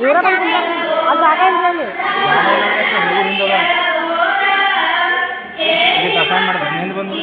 ಊರ ಬಂದು ಆ ಜಾಗ ಇದ್ರಲ್ಲಿ ಕಸ ಮಾಡಿದ್ರೆ ನಿಂದು ಬಂದು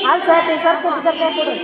हाल सर टीचर को पूरे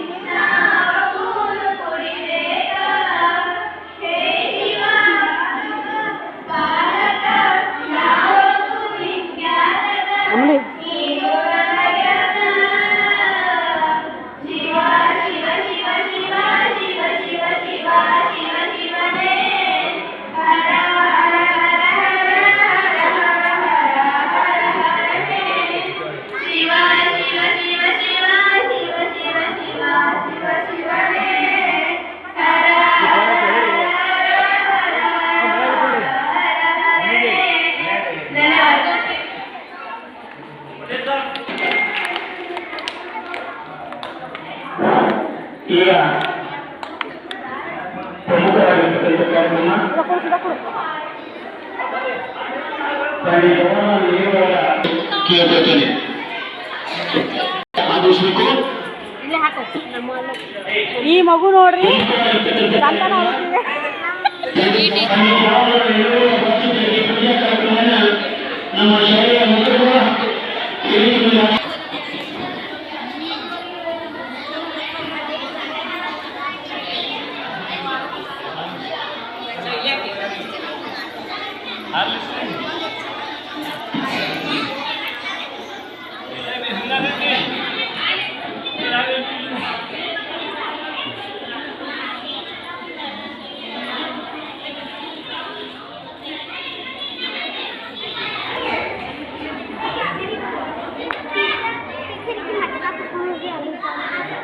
ಪ್ರಮುಖವಾಗಿರ್ತಕ್ಕಂಥ ಕಾರ್ಯಕ್ರಮ ಕೇಳಬೇಕೇನೆ ಆದೇಶಬೇಕು. ಈ ಮಗು ನೋಡ್ರಿ ನಮ್ಮ ಶಾಲೆಯ ಮಕ್ಕಳು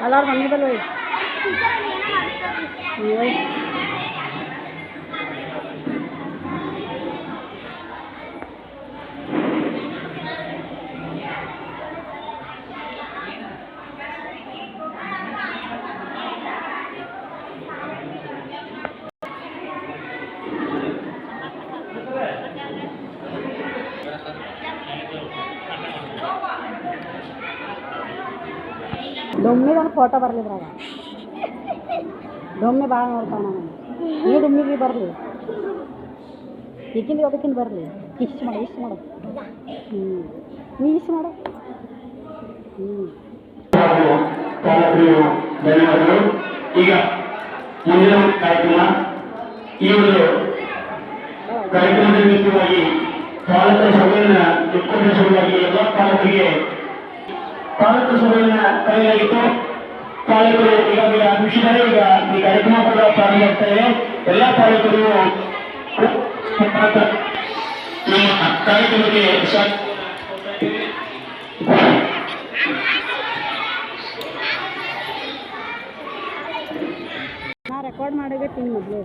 ಎಲ್ಲರೂ ಬಂದಿದ್ದಲ್ಲ डोमनी फोटो बरलिद्राಗ डोमनी ಭಾಳ ನೋಡ್ತಾವ ನಾನು ಈ डोमನಿಗೆ ಬರಲಿ ಈಗಿಂದ ಅದಕ್ಕಿಂತ ಬರಲಿ ಇಷ್ಟು ಮಾಡು ನೀ ಇಷ್ಟು ಮಾಡು ಧನ್ಯವಾದಗಳು. ಈಗ ಮುಂದಿನ ಕಾರ್ಯಕ್ರಮ ಈ ಒಂದು ಕಾರ್ಯಕ್ರಮದ ನಿಮಿತ್ತವಾಗಿ ಪಾಲಕರ ಸಭೆಯನ್ನು ಇಟ್ಕೊಂಡ ಸಲುವಾಗಿ ಎಲ್ಲ ಪಾಲಕರಿಗೆ ಪಾಲಕರ ಸಭೆಯನ್ನ ಕರೆಯಲಾಗಿತ್ತು. ಪಾಲಕರು ಈಗಾಗಲೇ ಆಗಮಿಸಿದ್ದಾರೆ. ಈಗ ಈ ಕಾರ್ಯಕ್ರಮ ಕೂಡ ಪ್ರಾರಂಭ ಆಗ್ತಾ ಇದೆ. ಎಲ್ಲ ಪಾಲಕರು ನಮ್ಮ ಕಾರ್ಯಕ್ರಮಕ್ಕೆ ನಾ ರೆಕಾರ್ಡ್ ಮಾಡಿದೆ ಮೊದಲು